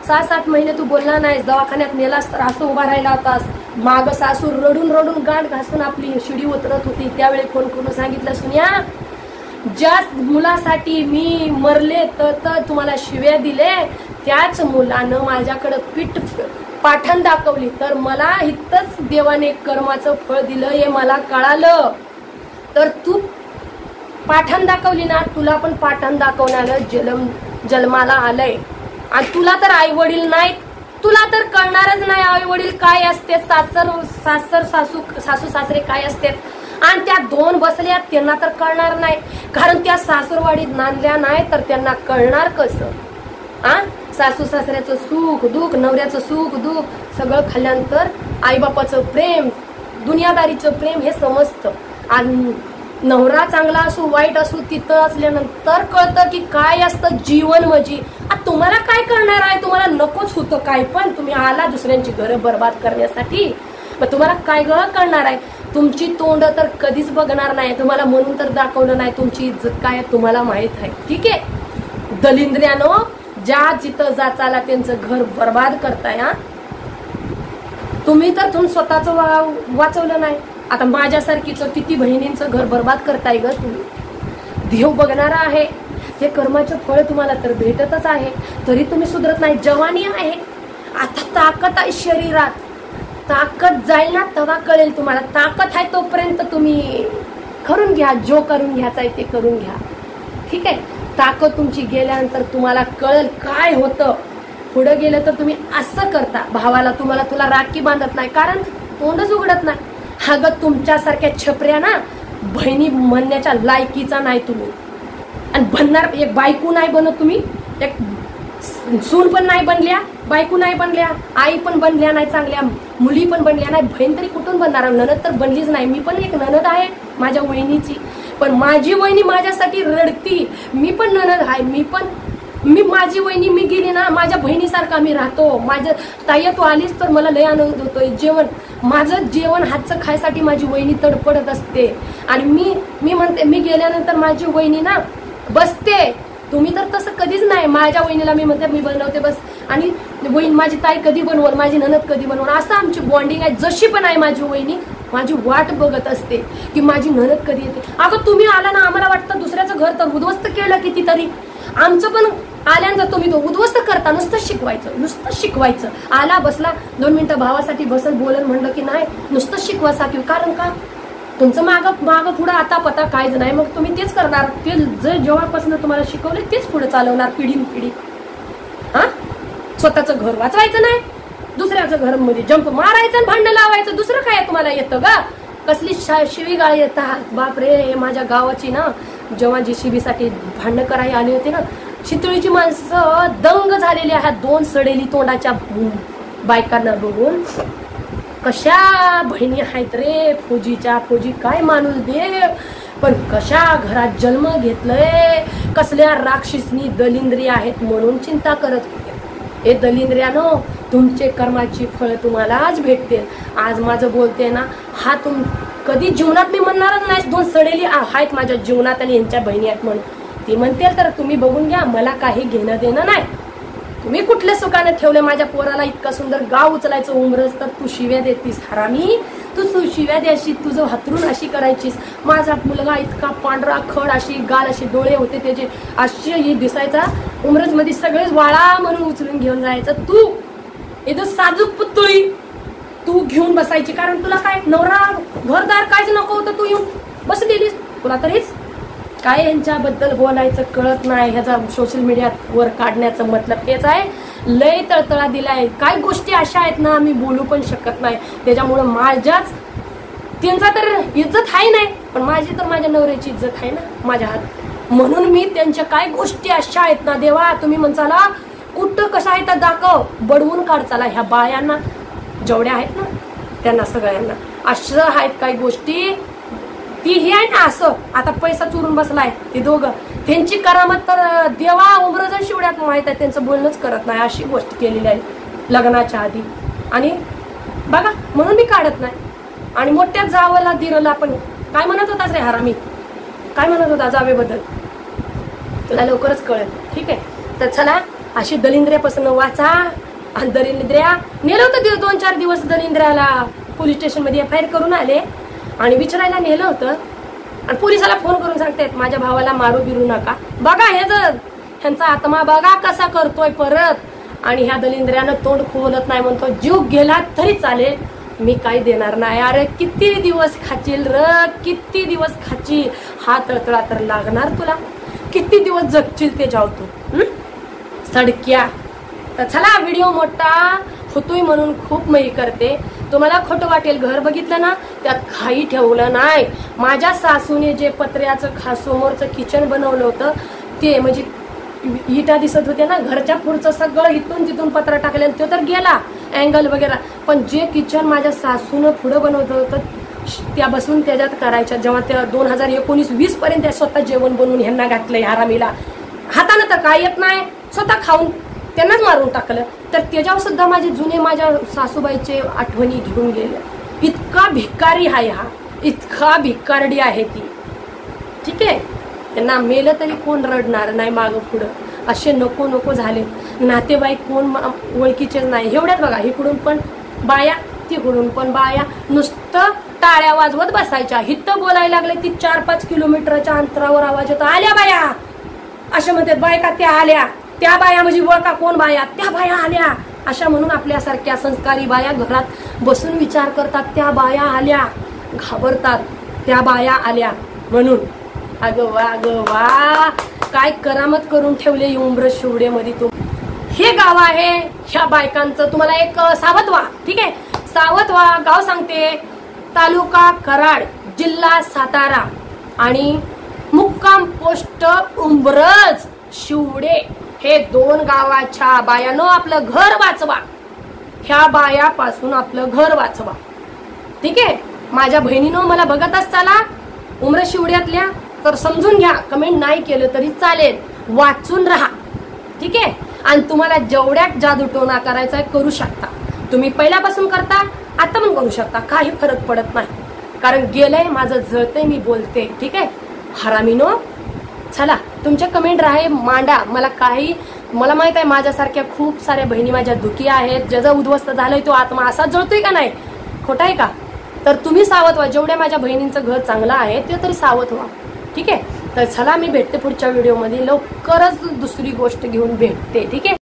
6-7 महिने तू बोलला नाहीस, दवाखान्यात नेलास तर असं उभा राहिला होतास. माग सासू रडून रडून गाठ घासून आपली शिडी उतरत होती. त्यावेळी फोन करून सांगितलं, सुनिया ज्या मुलासाठी मी मरले तर तुम्हाला शिव्या दिले, त्याच मुलानं माझ्याकडे पीठ पाठण दाखवली तर मला इथंच देवाने कर्माचं फळ दिलं हे मला कळालं. तर तू पाठण दाखवली ना, तुला पण पाठण दाखवण्याला जन्माला आलंय. आणि तुला तर आई वडील नाहीत, तुला तर कळणारच नाही आई वडील काय असते, सासू सासरे काय असते. आणि त्या 2 बसल्या त्यांना तर कळणार नाही, कारण त्या सासूरवाडीत नांदल्या नाही तर त्यांना कळणार कसं? सासू सासऱ्याचं सुख दुःख, नवऱ्याचं सुख दुःख सगळं खाल्ल्यानंतर आईबापाचं प्रेम, दुनियादारीचं प्रेम हे समजतं. आणि नवरा चांगला असो वाईट असो तिथं असल्यानंतर कळतं की काय असतं जीवन. म्हणजे तुम्हाला काय करणार आहे? तुम्हाला नकोच होतं काय पण, तुम्ही आला दुसऱ्यांची घरं बर्बाद करण्यासाठी. मग तुम्हाला काय करणार आहे? तुमची तोंड तर कधीच बघणार नाही, तुम्हाला म्हणून तर दाखवलं नाही तुमची इज्जत काय तुम्हाला माहित आहे. ठीक आहे दलिंद्र्यानो, ज्या जिथं जाचाला त्यांचं घर बर्बाद करताय. तुम्ही तर स्वतःच वाचवलं नाही. आता माझ्यासारखीच किती बहिणींचं घर बर्बाद करताय ग तुम्ही. देव बघणारा आहे, ते कर्माचं फळ तुम्हाला तर भेटतच आहे, तरी तुम्ही सुधरत नाही. जवानी आहे, आता ताकद आहे शरीरात, ताकद जाईल ना तेव्हा कळेल तुम्हाला. ताकद आहे तोपर्यंत तुम्ही करून घ्या, जो करून घ्यायचा आहे ते करून घ्या. ठीक आहे, ताकद तुमची गेल्यानंतर तुम्हाला कळेल काय होतं. पुढे गेलं तर तुम्ही असं करता भावाला, तुला राखी बांधत नाही कारण तोंडच उघडत नाही. अगं तुमच्यासारख्या छपऱ्या ना बहिणी म्हणण्याच्या लायकीचा नाही तुम्ही. आणि बनणार एक बायको नाही बनत तुम्ही, एक सून पण नाही बनल्या, बायको नाही बनल्या, आई पण बनल्या नाही, चांगल्या मुली पण बनल्या नाही, बहीण तरी कुठून बनणार? ननद तर बनलीच नाही. मी पण एक ननद आहे माझ्या वहिनीची, पण माझी वहिनी माझ्यासाठी रडती. मी पण ननद आहे, मी माझी वहिनी मी गेली ना माझ्या बहिणीसारखा मी राहतो. माझं ताई तू आलीस तर मला लय आनंद होतोय. माझं जेवण हातचं खायसाठी माझी वहिनी तडपडत असते. आणि मी म्हणते मी गेल्यानंतर माझी वहिनी ना बसते. तुम्ही तर तसं कधीच नाही. माझ्या वहिनीला मी म्हणते मी बनवते बस, आणि वहिनी माझी ताई कधी बनवल, माझी ननद कधी बनवल, असं आमची बॉन्डिंग आहे. जशी पण आहे माझी वहिनी माझी वाट बघत असते की माझी ननद कधी येते. अगं तुम्ही आला ना आम्हाला वाटतं दुसऱ्याचं घर तर उद्ध्वस्त केलं कितीतरी. आमचं पण आल्यानंतर तुम्ही तो उद्ध्वस्त करता. नुसतं शिकवायचं. आला बसला 2 मिनिटं भावासाठी बसल बोलल म्हणलं की नाही, नुसतं शिकवासाठी. कारण का तुमचं मागं पुढं आता पता काहीच नाही. मग तुम्ही तेच करणार, ते जेव्हापासून तुम्हाला शिकवले तेच पुढे चालवणार पिढी. स्वतःचं घर वाचवायचं नाही, दुसऱ्याचं घरामध्ये जंप मारायचं आणि भांडण लावायचं. दुसरं काय तुम्हाला येतं का? कसली शिवीगाळ येतात बापरे. माझ्या गावाची ना जेव्हा JCB साठी भांडण करायला आले होते ना, चितळीची माणसं दंग झालेली आहेत 2 सडेली तोंडाच्या बायकांना बघून. कशा बहिणी आहेत रे फौजी काय माणूस दे, पण कशा घरात जन्म घेतलंय, कसल्या राक्षसनी दलिंद्री आहेत म्हणून चिंता करत होते. हे दलिंद्र्यानो तुमचे कर्माची फळ तुम्हालाच भेटतील. आज माझं बोलते ना हा कधी जीवनात मी म्हणणारच नाही 2 सडेली आहेत माझ्या जीवनात आणि यांच्या बहिणी आहेत म्हणून. ती म्हणते तर तुम्ही बघून घ्या, मला काही घेणं देणं नाही. तुम्ही कुठल्या सुखाने ठेवले माझ्या पोराला इतका सुंदर गाव उचलायचं उमरस, तर तू शिव्या देतीस हरामी. तू शिव्या द्याशी, तुझं हातरून अशी करायचीस. माझा मुलगा इतका पांढरा खड, अशी गाल, अशी डोळे होते त्याचे, अशी दिसायचा. उमरस मध्ये सगळेच वाळा म्हणून उचलून घेऊन जायचं. तू इथं साजूक पुतळी तू घेऊन बसायची. कारण तुला काय नवरा घरदार काहीच नको होतं, तू येऊन बसलेलीस. तुला तर हेच काय यांच्याबद्दल बोलायचं कळत नाही. ह्याचा सोशल मीडियावर काढण्याचं मतलब हेच आहे. लय तळतळा दिलाय. काय गोष्टी अशा आहेत ना आम्ही बोलू पण शकत नाही. त्याच्यामुळं माझ्याच त्यांचा तर इज्जत आहे नाही, पण माझी तर माझ्या नवऱ्याची इज्जत आहे ना माझ्या हात. म्हणून मी त्यांच्या काय गोष्टी अशा आहेत ना देवा, तुम्ही म्हणसाला कुठं कशा आहेत दाखव, बडवून काढ चला. ह्या बायांना जेवढ्या आहेत ना त्यांना सगळ्यांना असं आहेत काही गोष्टी. ती हे आहे ना असं आता पैसा चोरून बसलाय ते दोघं, त्यांची करामत तर देवा उमरजन शिवड्यात माहित आहे, त्यांचं बोलणंच करत नाही अशी गोष्ट केलेली आहे लग्नाच्या आधी. आणि बघा म्हणून मी काढत नाही. आणि मोठ्या जावला दिरला पण काय म्हणत होतास रे हरामी, काय म्हणत होता जावेबद्दल, तुला लवकरच कळेल. ठीक आहे, तर चला अशी दलिंद्र्यापासून वाचा. आणि दलिंद्र्या नेलं होतं 2-4 दिवस दलिंद्र्याला पोलीस स्टेशनमध्ये FIR करून आले आणि विचारायला नेलं होतं. आणि पोलिसाला फोन करून सांगतायत माझ्या भावाला मारू बिरू नका. बघा हे जर ह्यांचा आत्मा बघा कसा करतोय परत. आणि ह्या दलिंद्र्यानं तोंड खोलत नाही, म्हणतो जीव गेला तरी चालेल, मी काही देणार नाही. अरे किती दिवस खाचील र, किती दिवस खाचील, हा तळतळा तर लागणार तुला, किती दिवस जगशील ते जाऊ तू सडक्या. तर चला व्हिडिओ मोठा होतोय म्हणून खूप मई करते. तुम्हाला खोटं वाटेल, घर बघितलं ना त्यात काही ठेवलं नाही. माझ्या सासूने जे पत्र्याचं समोरचं किचन बनवलं होतं ते म्हणजे इटा दिसत होते ना, घरच्या पुढचं सगळं इथून तिथून पत्रा टाकले, तो तर गेला अँगल वगैरे. पण जे किचन माझ्या सासूनं पुढं बनवलं होतं त्या बसून त्याच्यात करायच्या, जेव्हा त्या 2019-20 पर्यंत त्या स्वतः जेवण बनवून ह्यांना घातलंय हरामीला. हातानं तर काय येत नाही, स्वतः खाऊन त्यांनाच मारून टाकलं. तर त्याच्यावर सुद्धा माझे जुने माझ्या सासूबाईचे आठवणी घेऊन गेले. इतका भिकारी आहे हा, इतका भिकारडी आहे ती. ठीक आहे, त्यांना मेलं तरी कोण रडणार नाही मागं पुढं. असे नको नको झाले. नातेवाईक कोण ओळखीचेच नाही. एवढ्यात बघा, इकडून पण बाया तिकडून पण बाया, नुसतं टाळ्या वाजवत बसायच्या. हिथं बोलायला लागले ती 4-5 किलोमीटरच्या अंतरावर आवाज येतो, आल्या बाया अशा म्हणतात. बायका त्या आल्या, त्या बाया म्हणजे ओळखा कोण बाया, त्या बाया आल्या अशा म्हणून आपल्यासारख्या संस्कारी बाया घरात बसून विचार करतात, त्या बाया आल्या, घाबरतात, त्या बाया आल्या म्हणून. अगं वा काय करामत करून ठेवले उमरज शिवडेमध्ये. तू हे गाव आहे, ह्या बायकांचं तुम्हाला एक सावतवा. ठीक आहे, सावतवा गाव सांगते, तालुका कराड, जिल्हा सातारा आणि मुक्काम पोस्ट उमरज शिवडे. हे 2 गावाच्या बायानं आपलं घर वाचवा, ह्या बायापासून आपलं घर वाचवा. ठीक आहे, माझ्या बहिणीनं मला बघत असताना उमरज शिवड्यातल्या तर समजून घ्या, कमेंट नाही केलं तरी चालेल, वाचून राहा. ठीक आहे, आणि तुम्हाला जेवढ्या जादूटोना करायचा आहे करू शकता तुम्ही, पहिल्यापासून करता आता पण करू शकता, काही फरक पडत नाही. कारण गेलंय माझं, जळतंय, मी बोलते. ठीक आहे हरामीनो, चला तुमच्या कमेंट राहे मांडा. मला माहित आहे माझ्यासारख्या खूप साऱ्या बहिणी माझ्या दुखी आहेत, ज्याचा उद्ध्वस्त झालंय तो आत्मा असा जळतोय का नाही, खोटा आहे का? तर तुम्ही सावध व्हा, जेवढ्या माझ्या बहिणींचं घर चांगलं आहे ते तरी सावध व्हा. ठीक आहे, तर चला मी भेटते पुढच्या व्हिडिओमध्ये, लवकरच दुसरी गोष्ट घेऊन भेटते. ठीक आहे.